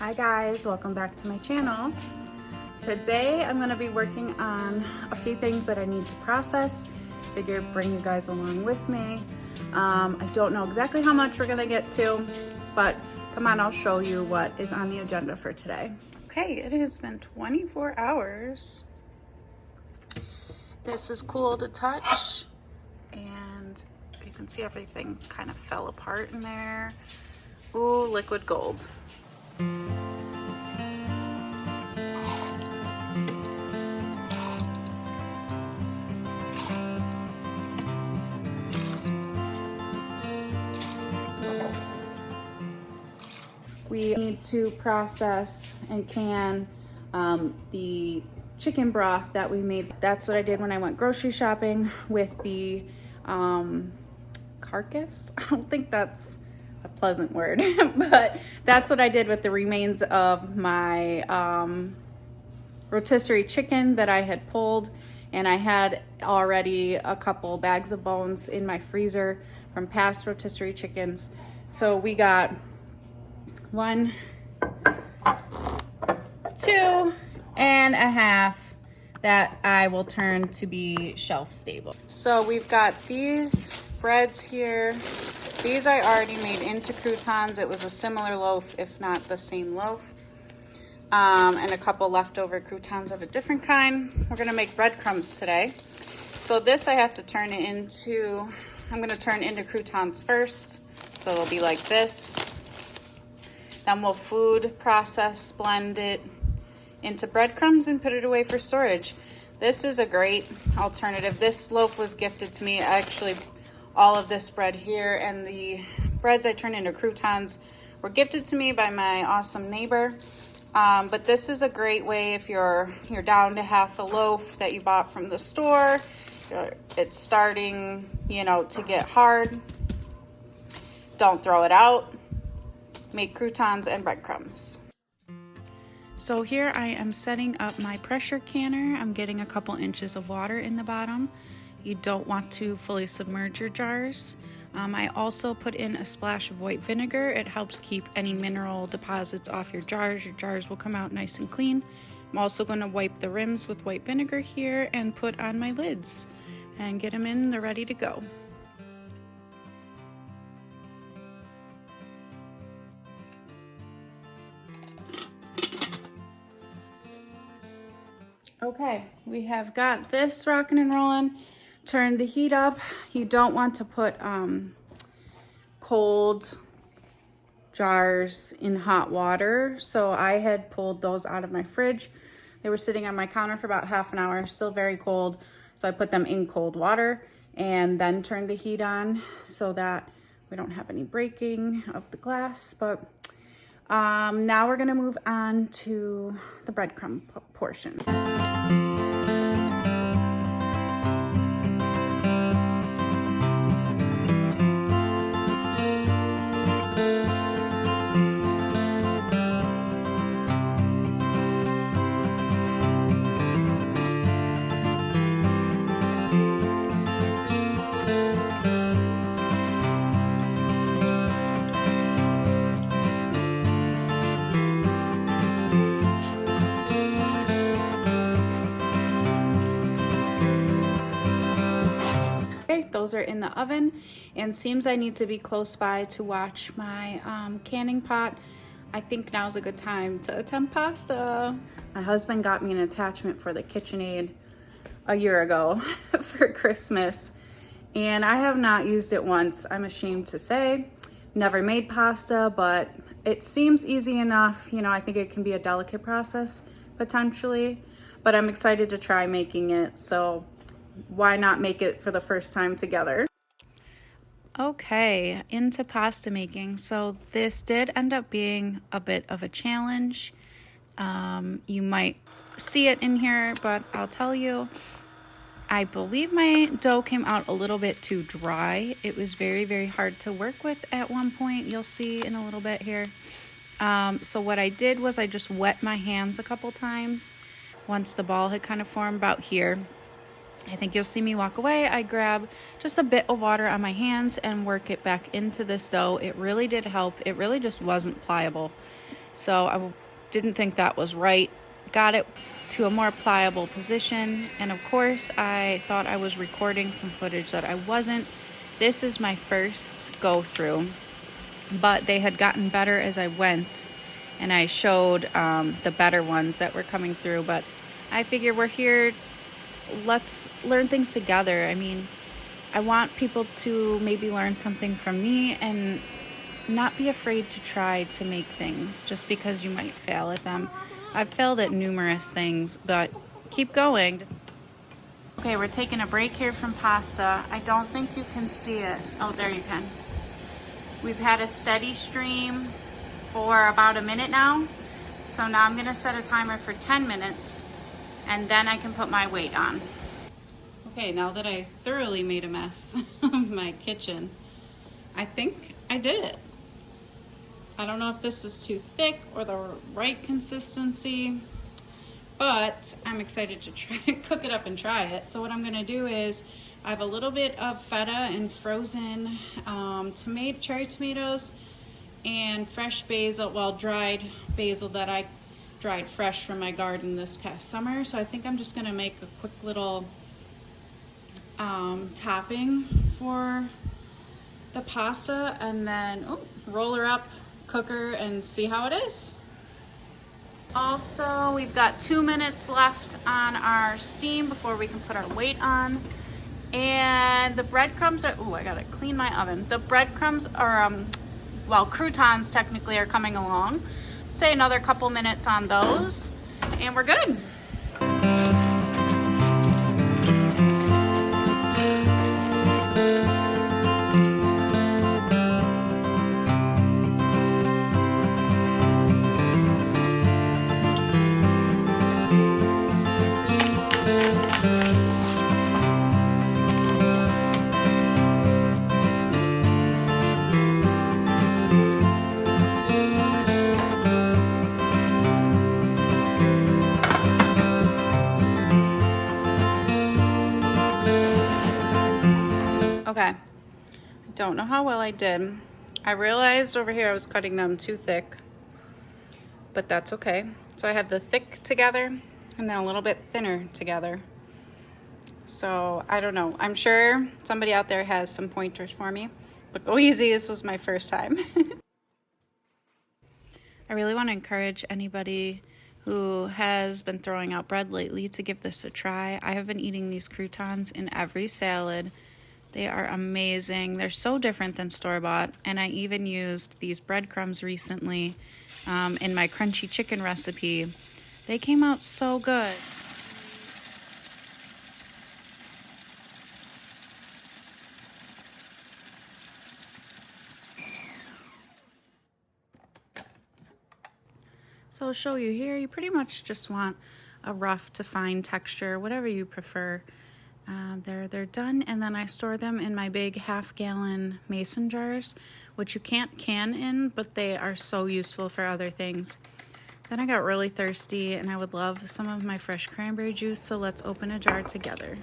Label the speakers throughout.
Speaker 1: Hi guys, welcome back to my channel. Today I'm going to be working on a few things that I need to process. Figured bring you guys along with me. I don't know exactly how much we're going to get to, but come on, I'll show you what is on the agenda for today. Okay, it has been 24 hours. This is cool to touch, and you can see everything kind of fell apart in there. Ooh, liquid gold. We need to process and can the chicken broth that we made. That's what I did when I went grocery shopping with the carcass. I don't think that's a pleasant word, but that's what I did with the remains of my rotisserie chicken that I had pulled, and I had already a couple bags of bones in my freezer from past rotisserie chickens. So we got 1, 2.5 that I will turn to be shelf stable. So we've got these breads here. These I already made into croutons. It was a similar loaf, if not the same loaf. And a couple leftover croutons of a different kind. We're gonna make breadcrumbs today. So this I have to turn it into, I'm gonna turn into croutons first. So it'll be like this. Then we'll food process, blend it into breadcrumbs and put it away for storage. This is a great alternative. This loaf was gifted to me. Actually, all of this bread here and the breads I turned into croutons were gifted to me by my awesome neighbor. But this is a great way if you're down to half a loaf that you bought from the store. It's starting, to get hard. Don't throw it out. Make croutons and breadcrumbs. So here I am setting up my pressure canner. I'm getting a couple inches of water in the bottom. You don't want to fully submerge your jars. I also put in a splash of white vinegar. It helps keep any mineral deposits off your jars. Your jars will come out nice and clean. I'm also going to wipe the rims with white vinegar here and put on my lids and get them in. They're ready to go. Okay, we have got this rocking and rolling. Turn the heat up. You don't want to put cold jars in hot water. So I had pulled those out of my fridge. They were sitting on my counter for about half an hour, still very cold. So I put them in cold water and then turned the heat on so that we don't have any breaking of the glass. But now we're gonna move on to the breadcrumb portion. Those are in the oven, and seems I need to be close by to watch my canning pot. I think now's a good time to attempt pasta. My husband got me an attachment for the KitchenAid a year ago for Christmas, and I have not used it once. I'm ashamed to say. Never made pasta, but it seems easy enough. I think it can be a delicate process potentially, but I'm excited to try making it. So why not make it for the first time together? Okay, into pasta making. So this did end up being a bit of a challenge. You might see it in here, but I'll tell you, I believe my dough came out a little bit too dry. It was very, very hard to work with at one point. You'll see in a little bit here. So what I did was I just wet my hands a couple times. Once the ball had kind of formed about here, I think you'll see me walk away. I grab just a bit of water on my hands and work it back into this dough. It really did help. It really just wasn't pliable. So I didn't think that was right. Got it to a more pliable position, and of course I thought I was recording some footage that I wasn't. This is my first go through, but they had gotten better as I went, and I showed the better ones that were coming through. But I figure we're here, let's learn things together. I mean, I want people to maybe learn something from me and not be afraid to try to make things just because you might fail at them. I've failed at numerous things, but keep going. Okay, we're taking a break here from pasta. I don't think you can see it. Oh, there you can. We've had a steady stream for about a minute now. So now I'm gonna set a timer for 10 minutes and then I can put my weight on. Okay, now that I thoroughly made a mess of my kitchen, I think I did it. I don't know if this is too thick or the right consistency, but I'm excited to try cook it up and try it. So what I'm gonna do is I have a little bit of feta and frozen cherry tomatoes and fresh basil, well, dried basil that I dried fresh from my garden this past summer. So I think I'm just gonna make a quick little topping for the pasta and then roll her up, cook her, and see how it is. Also, we've got 2 minutes left on our steam before we can put our weight on. And the breadcrumbs are, I gotta clean my oven. The breadcrumbs are, well, croutons technically are coming along. Say another couple minutes on those, and we're good. Okay, I don't know how well I did. I realized over here I was cutting them too thick, but that's okay. So I have the thick together and then a little bit thinner together. So I don't know. I'm sure somebody out there has some pointers for me, but go easy. This was my first time. I really want to encourage anybody who has been throwing out bread lately to give this a try. I have been eating these croutons in every salad. They are amazing. They're so different than store-bought, and I even used these breadcrumbs recently in my crunchy chicken recipe. They came out so good. So I'll show you here. You pretty much just want a rough to fine texture, whatever you prefer. They're done, and then I store them in my big half-gallon mason jars, which you can't can in, but they are so useful for other things. Then I got really thirsty, and I would love some of my fresh cranberry juice, so let's open a jar together.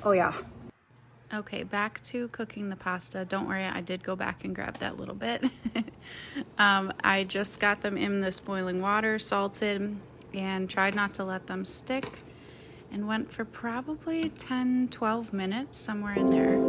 Speaker 1: Oh yeah. Okay, back to cooking the pasta. Don't worry, I did go back and grab that little bit. I just got them in this boiling water, salted, and tried not to let them stick, and went for probably 10-12 minutes, somewhere in there.